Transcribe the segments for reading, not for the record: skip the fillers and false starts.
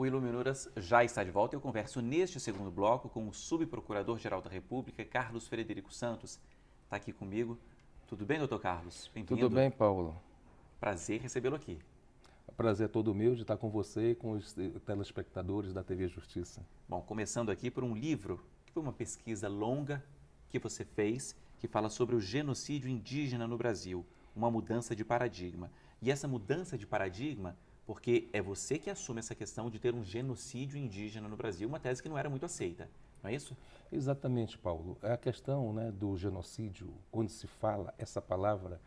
O Iluminuras já está de volta. Eu converso neste segundo bloco com o subprocurador-geral da República, Carlos Frederico Santos. Está aqui comigo. Tudo bem, doutor Carlos? Bem-vindo. Tudo bem, Paulo. Prazer recebê-lo aqui. Prazer é todo meu de estar com você e com os telespectadores da TV Justiça. Bom, começando aqui por um livro, que foi uma pesquisa longa que você fez, que fala sobre o genocídio indígena no Brasil, uma mudança de paradigma. E essa mudança de paradigma, porque é você que assume essa questão de ter um genocídio indígena no Brasil, uma tese que não era muito aceita, não é isso? Exatamente, Paulo. A questão, do genocídio, quando se fala essa palavra,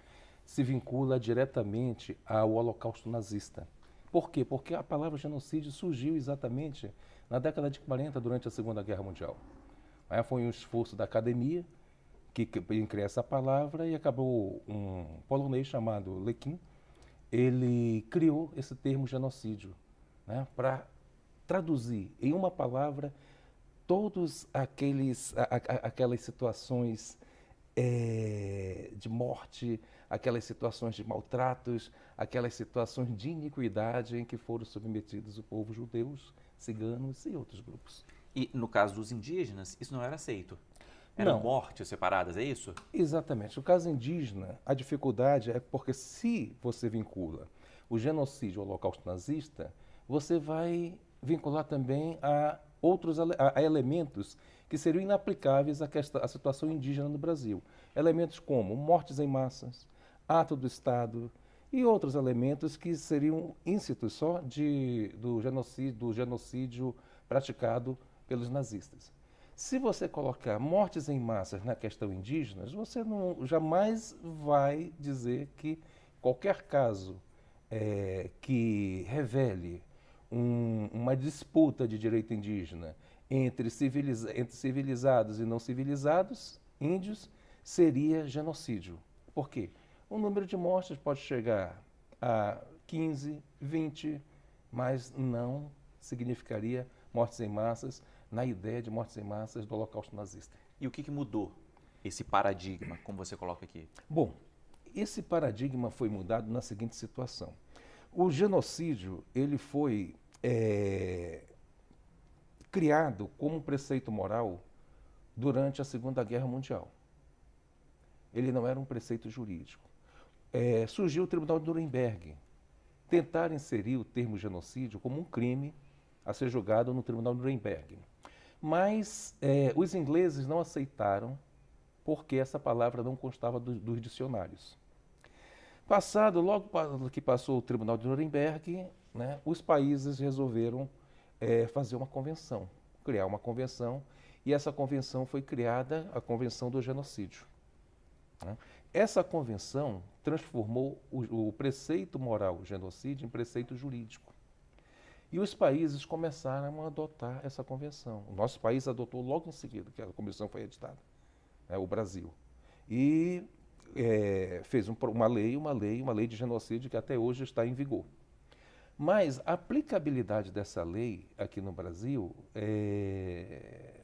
se vincula diretamente ao Holocausto nazista. Por quê? Porque a palavra genocídio surgiu exatamente na década de 40, durante a Segunda Guerra Mundial. Foi um esforço da academia que criar essa palavra e acabou um polonês chamado Lekin. Ele criou esse termo genocídio, para traduzir em uma palavra todos aquelas situações de morte, aquelas situações de maltratos, aquelas situações de iniquidade em que foram submetidos o povo judeus, ciganos e outros grupos. E no caso dos indígenas, isso não era aceito? Eram mortes separadas, é isso? Exatamente. No caso indígena, a dificuldade é porque se você vincula o genocídio ao holocausto nazista, você vai vincular também a elementos que seriam inaplicáveis à situação indígena no Brasil. Elementos como mortes em massas, ato do Estado e outros elementos que seriam íncitos só do genocídio praticado pelos nazistas. Se você colocar mortes em massas na questão indígena, você jamais vai dizer que qualquer caso que revele uma disputa de direito indígena entre civilizados e não civilizados, índios, seria genocídio. Por quê? O número de mortes pode chegar a 15, 20, mas não significaria mortes em massas na ideia de mortes em massas do Holocausto nazista. E o que mudou esse paradigma, como você coloca aqui? Bom, esse paradigma foi mudado na seguinte situação. O genocídio ele foi criado como um preceito moral durante a Segunda Guerra Mundial. Ele não era um preceito jurídico. Surgiu o Tribunal de Nuremberg. Tentaram inserir o termo genocídio como um crime a ser julgado no Tribunal de Nuremberg. Mas os ingleses não aceitaram porque essa palavra não constava dos dicionários. Logo que passou o Tribunal de Nuremberg, os países resolveram fazer uma convenção, criar uma convenção, e essa convenção foi criada, a Convenção do Genocídio. Essa convenção transformou o preceito moral genocídio em preceito jurídico. E os países começaram a adotar essa convenção. O nosso país adotou logo em seguida, que a convenção foi editada, o Brasil. E fez uma lei de genocídio que até hoje está em vigor. Mas a aplicabilidade dessa lei aqui no Brasil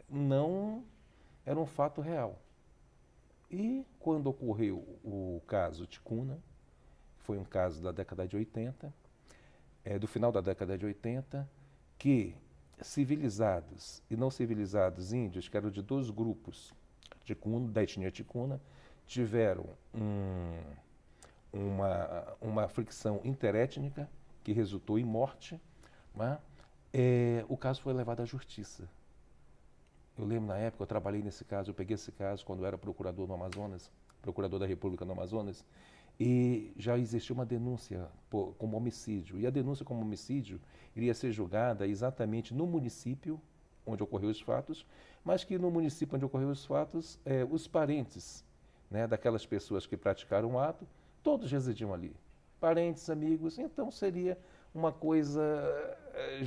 não era um fato real. E quando ocorreu o caso Ticuna, foi um caso da década de 80, do final da década de 80, que civilizados e não civilizados índios, que eram de dois grupos da etnia Ticuna, tiveram uma fricção interétnica que resultou em morte. O caso foi levado à justiça. Eu lembro na época, eu trabalhei nesse caso, eu peguei esse caso quando eu era procurador no Amazonas, procurador da República no Amazonas, e já existia uma denúncia como homicídio. E a denúncia como homicídio iria ser julgada exatamente no município onde ocorreu os fatos, mas que no município onde ocorreu os fatos, os parentes daquelas pessoas que praticaram o ato, todos residiam ali. Parentes, amigos, então seria uma coisa,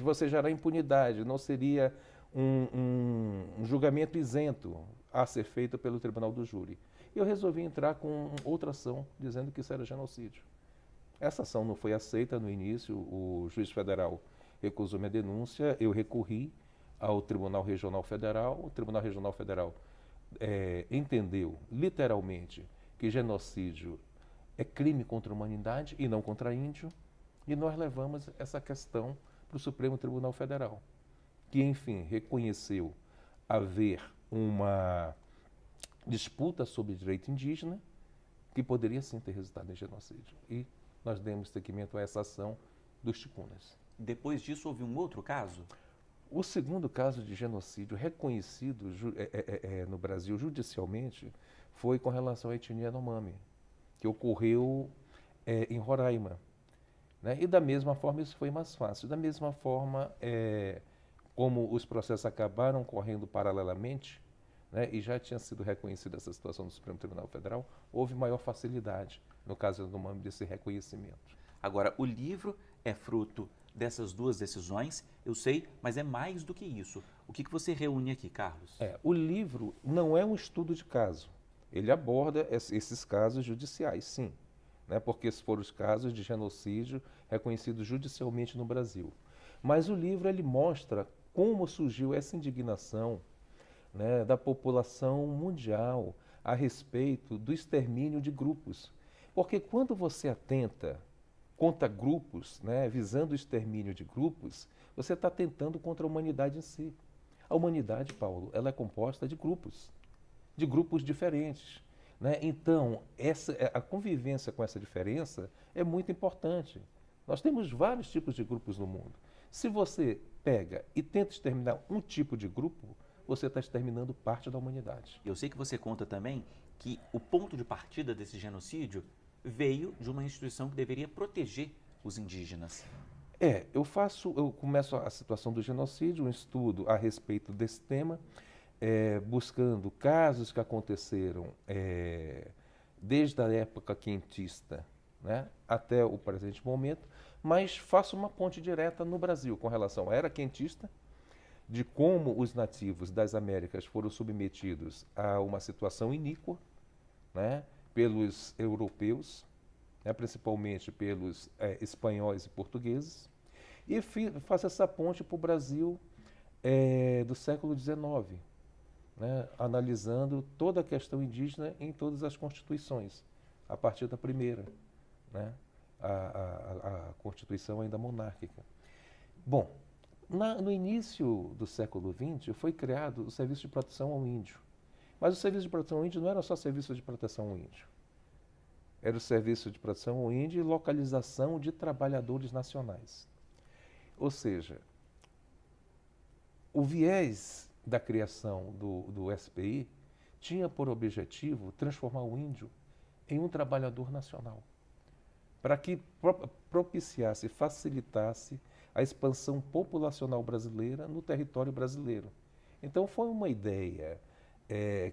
você gerar impunidade, não seria um julgamento isento a ser feito pelo tribunal do júri. Eu resolvi entrar com outra ação, dizendo que isso era genocídio. Essa ação não foi aceita no início, o juiz federal recusou minha denúncia, eu recorri ao Tribunal Regional Federal, o Tribunal Regional Federal entendeu, literalmente, que genocídio é crime contra a humanidade e não contra índio, e nós levamos essa questão para o Supremo Tribunal Federal, que, enfim, reconheceu haver uma disputa sobre direito indígena que poderia sim ter resultado em genocídio. E nós demos seguimento a essa ação dos ticunas. Depois disso, houve um outro caso? O segundo caso de genocídio reconhecido no Brasil judicialmente foi com relação à etnia Yanomami, que ocorreu em Roraima. Né? E da mesma forma isso foi mais fácil. Da mesma forma, como os processos acabaram correndo paralelamente, né, e já tinha sido reconhecida essa situação no Supremo Tribunal Federal, houve maior facilidade, no caso do Yanomami, desse reconhecimento. Agora, o livro é fruto dessas duas decisões, eu sei, mas é mais do que isso. O que você reúne aqui, Carlos? O livro não é um estudo de caso. Ele aborda esses casos judiciais, sim, né, porque foram os casos de genocídio reconhecidos judicialmente no Brasil. Mas o livro ele mostra como surgiu essa indignação, né, da população mundial a respeito do extermínio de grupos. Porque quando você atenta contra grupos, né, visando o extermínio de grupos, você está atentando contra a humanidade em si. A humanidade, Paulo, ela é composta de grupos diferentes. Né? Então, a convivência com essa diferença é muito importante. Nós temos vários tipos de grupos no mundo. Se você pega e tenta exterminar um tipo de grupo, você está exterminando parte da humanidade. Eu sei que você conta também que o ponto de partida desse genocídio veio de uma instituição que deveria proteger os indígenas. Eu começo a situação do genocídio, um estudo a respeito desse tema, buscando casos que aconteceram desde a época quentista, né, até o presente momento, mas faço uma ponte direta no Brasil com relação à era quentista, de como os nativos das Américas foram submetidos a uma situação iníqua, né, pelos europeus, né, principalmente pelos espanhóis e portugueses, e faço essa ponte para o Brasil do século XIX, né, analisando toda a questão indígena em todas as constituições, a partir da primeira, né, a Constituição ainda monárquica. Bom, no início do século XX foi criado o Serviço de Proteção ao Índio. Mas o Serviço de Proteção ao Índio não era só Serviço de Proteção ao Índio. Era o Serviço de Proteção ao Índio e localização de trabalhadores nacionais. Ou seja, o viés da criação do SPI tinha por objetivo transformar o índio em um trabalhador nacional, para que propiciasse, facilitasse a expansão populacional brasileira no território brasileiro. Então foi uma ideia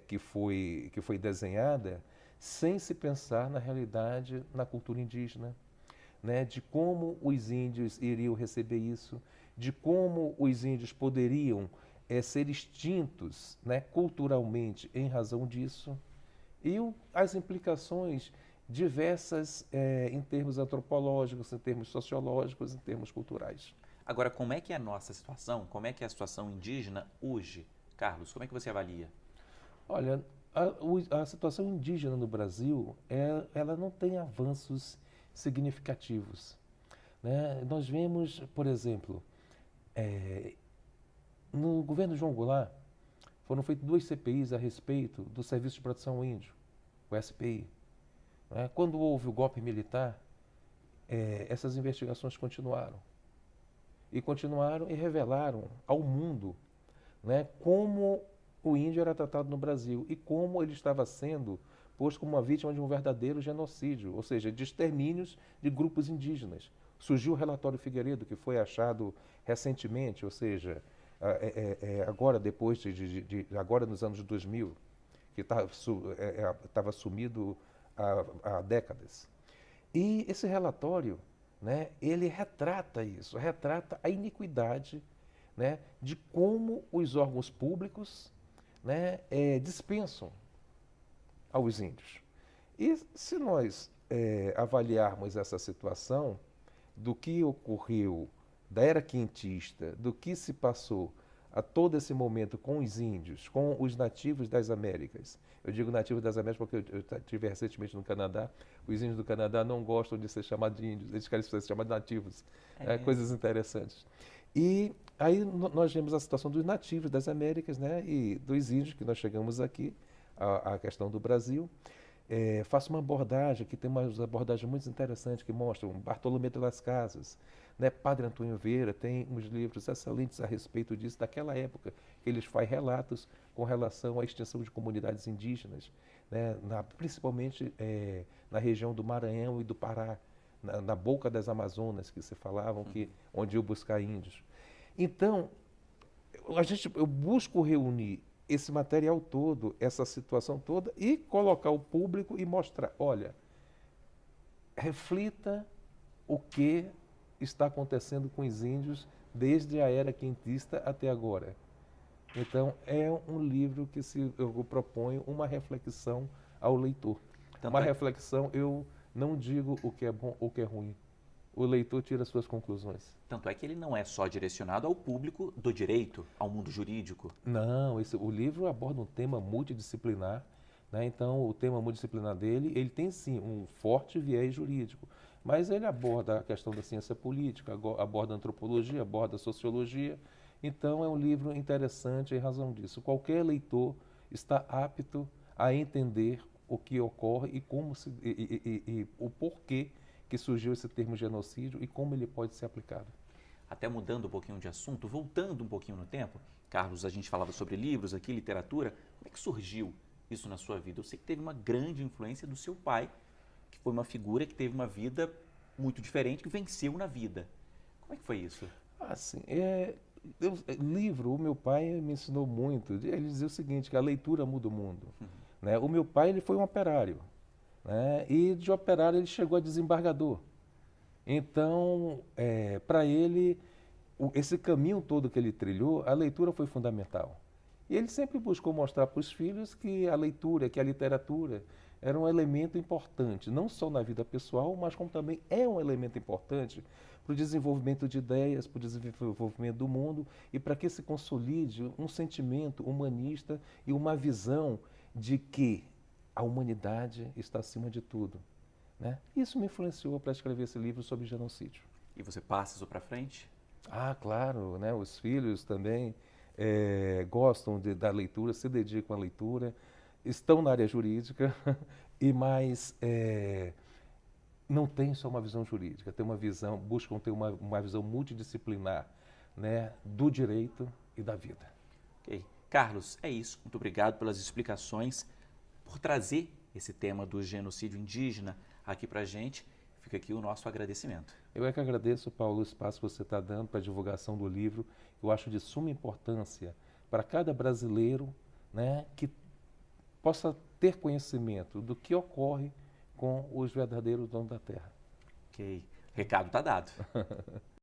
que foi desenhada sem se pensar na realidade, na cultura indígena, né, de como os índios iriam receber isso, de como os índios poderiam ser extintos, né, culturalmente em razão disso, e as implicações diversas em termos antropológicos, em termos sociológicos, em termos culturais. Agora, como é que é a nossa situação? Como é que é a situação indígena hoje? Carlos, como é que você avalia? Olha, a situação indígena no Brasil, ela não tem avanços significativos. Né? Nós vemos, por exemplo, no governo João Goulart, foram feitas 2 CPIs a respeito do Serviço de Proteção ao Índio, o SPI. Né? Quando houve o golpe militar, essas investigações continuaram. E revelaram ao mundo, né, como o índio era tratado no Brasil e como ele estava sendo posto como uma vítima de um verdadeiro genocídio, ou seja, de extermínios de grupos indígenas. Surgiu o relatório Figueiredo, que foi achado recentemente, ou seja, agora agora nos anos 2000, que estava sumido há décadas. E esse relatório, né, ele retrata isso, retrata a iniquidade, né, de como os órgãos públicos, né, dispensam aos índios. E se nós avaliarmos essa situação do que ocorreu da era quentista, do que se passou a todo esse momento com os índios, com os nativos das Américas. Eu digo nativos das Américas porque eu estive recentemente no Canadá. Os índios do Canadá não gostam de ser chamados de índios, eles querem ser chamados de nativos. Coisas interessantes. E aí nós vemos a situação dos nativos das Américas, né, e dos índios, que nós chegamos aqui, a questão do Brasil. Faço uma abordagem, que tem umas abordagens muito interessantes que mostram Bartolomé de las Casas, né? Padre Antônio Vieira tem uns livros excelentes a respeito disso, daquela época, que eles fazem relatos com relação à extinção de comunidades indígenas, né? Principalmente na região do Maranhão e do Pará, na boca das Amazonas, que se falavam, onde iam buscar índios. Então, eu busco reunir esse material todo, essa situação toda, e colocar o público e mostrar, olha, reflita o que está acontecendo com os índios desde a era quentista até agora. Então, é um livro que eu proponho uma reflexão ao leitor. Uma reflexão, eu não digo o que é bom ou o que é ruim. O leitor tira suas conclusões. Tanto é que ele não é só direcionado ao público do direito, ao mundo jurídico. Não, o livro aborda um tema multidisciplinar, né? Então, o tema multidisciplinar dele, ele tem sim um forte viés jurídico, mas ele aborda a questão da ciência política, aborda a antropologia, aborda a sociologia. Então, é um livro interessante em razão disso. Qualquer leitor está apto a entender o que ocorre e como e o porquê que surgiu esse termo genocídio e como ele pode ser aplicado. Até mudando um pouquinho de assunto, voltando um pouquinho no tempo, Carlos, a gente falava sobre livros aqui, literatura, como é que surgiu isso na sua vida? Eu sei que teve uma grande influência do seu pai, que foi uma figura que teve uma vida muito diferente, que venceu na vida. Como é que foi isso? Assim, livro, o meu pai me ensinou muito. Ele dizia o seguinte, que a leitura muda o mundo. Né? O meu pai, ele foi um operário. Né? E de operário ele chegou a desembargador. Então, para ele, esse caminho todo que ele trilhou, a leitura foi fundamental. E ele sempre buscou mostrar para os filhos que a leitura, que a literatura era um elemento importante, não só na vida pessoal, mas como também é um elemento importante para o desenvolvimento de ideias, para o desenvolvimento do mundo e para que se consolide um sentimento humanista e uma visão de que a humanidade está acima de tudo. Né? Isso me influenciou para escrever esse livro sobre genocídio. E você passa isso para frente? Ah, claro, né? Os filhos também gostam da leitura, se dedicam à leitura, estão na área jurídica, mas não tem só uma visão jurídica, tem uma visão, buscam ter uma visão multidisciplinar, né? Do direito e da vida. Ok. Carlos, é isso. Muito obrigado pelas explicações, por trazer esse tema do genocídio indígena aqui para a gente. Fica aqui o nosso agradecimento. Eu é que agradeço, Paulo, o espaço que você está dando para a divulgação do livro. Eu acho de suma importância para cada brasileiro, né, que possa ter conhecimento do que ocorre com os verdadeiros donos da terra. Ok. Recado está dado.